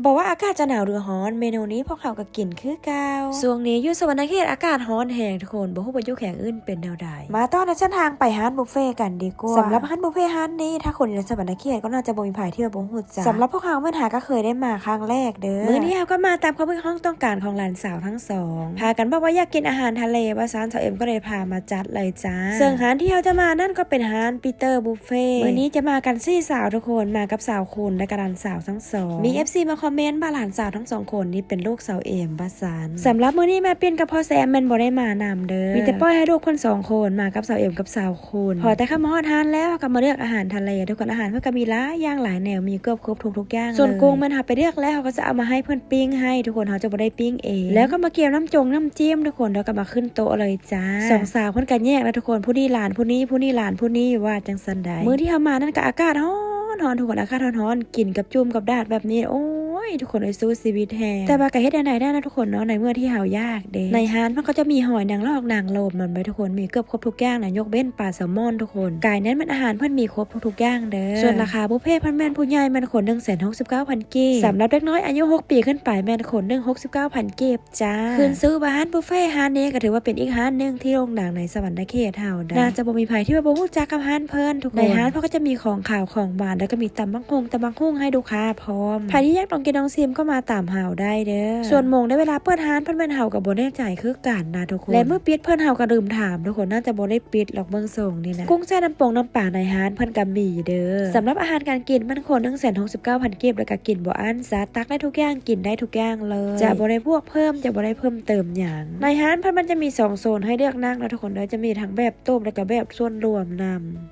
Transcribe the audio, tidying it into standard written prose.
บอกว่าอากาศจะหนาวหรือร้อนเมนูนี้พวกเขาก็กินคือเก่าช่วงนี้อยู่สวรรณเขตอากาศร้อนแห้งทุกคนบ่ฮู้ว่าอยู่แข่งอื่นเป็นแนวใดมาต้อนรับเส้นทางไปร้านบุฟเฟ่กันดีกว่าสำหรับร้านบุฟเฟ่ร้านนี้ถ้าคนอยู่ในสวรรณเขตก็น่าจะบ่มีไผที่บ่ฮู้จักสำหรับพวกเขาเมื่อหาก็เคยได้มาครั้งแรกเด้อมื้อนี้เราก็มาตามความต้องการของหลานสาวทั้งสองพากันบอกว่าอยากกินอาหารทะเลว่าซานเซาเอ็มก็เลยพามาจัดเลยจ้าซึ่งร้านที่เราจะมานั่นก็เป็นร้านปีเตอร์บุฟเฟ่มื้อนี้จะมากัน4สาวทุกคนมากับสาวคุณและกับหลานสาวทั้งสองมี FC มาคอมเมนต์ว่าหลานสาวทั้งสองคนนี้เป็นลูกสาวเอ็มบ้าซานสำหรับมื้อนี้แม่ปิ้นกับพ่อแซมแม่นบ่ได้มานำเด้อมีแต่ปล่อยให้ลูกคน2คนมากับสาวเอ็มกับสาวคุณพอแต่เข้ามาฮอดทานแล้วก็มาเลือกอาหารทะเลทุกคนอาหารเพิ่นก็มีหลายอย่างหลายแนวมีเกือบครบทุกอย่างส่วนกุ้งมันหาไปเลือกแล้วเขาก็จะเอามาให้เพิ่นปิ้งให้ทุกคนเขาจะบ่ได้ปิ้งเองแล้วก็มาเกี่ยวน้ำจิ้มทุกคนแล้วก็มาขึ้นโต๊ะเลยจ้าสองสาวเพิ่นก็แยกแล้วทุกคนผู้นี้หลานผู้นี้หลานผู้นี้ว่าจังซั่นใดมื้อที่เฮามานั่นก็อากาศร้อนทุกคนอากาศร้อนกินกับจุ่มกับดาดแบบนี้โอ้ยทุกคนสู้ชีวิตแฮงแต่ว่าก็เฮ็ดได้นะทุกคนเนาะในเมื่อที่เฮายากเด้ในร้านมันก็จะมีหอยนางรอกนางโลมนั่นไปทุกคนมีเกือบครบทุกอย่างนะยกเว้นปลาแซลมอนทุกคนไก่นั้นมันอาหารเพิ่นมีครบทุกอย่างเด้อส่วนราคาบุฟเฟ่ต์เพิ่นแม่นผู้ใหญ่มันคน169,000 กีบสำหรับเด็กน้อยอายุ6 ปีขึ้นไปแม่นคน169,000 กีบจ้าคืนซื้อบ้านบุฟเฟ่ต์ร้านนี้ก็ถือว่าเป็นอีกร้านนึงที่โด่งดังในสวรรณเขตเฮาได้น่าจะบ่มีไผที่ว่าบ่ฮู้จักกับร้านเพิ่นทุกคนในร้านเพิ่นก็จะมีของขาวของหวานแล้วก็มีตำบักหุ่งให้ลูกค้าพร้อมใครที่อยากลองกินลองชิมก็มาตามเฮาได้เด้อส่วนโมงได้เวลาเปิดร้านเพิ่นแม่นเฮาก็บ่แน่ใจคือกันนะทุกคนและเมื่อปิดเพิ่นเฮาก็ลืมถามทุกคนน่าจะบ่ได้ปิดหรอกเบิ่งส่งนี่นะกุ้งแช่น้ำปลาในร้านเพิ่นก็มีเด้อสำหรับอาหารการกินมันคน169,000 กีบแล้วก็กินบ่อั้นสาตักได้ทุกอย่างกินได้ทุกอย่างเลยจะบ่ได้พวกเพิ่มจะบ่ได้เพิ่มเติมหยังในร้านเพิ่นมันจะมี2โซนให้เลือกนั่งแล้วทุกคนเด้อจะมีทั้งแบบต้มแล้วก็แบบส่วนรวมนำ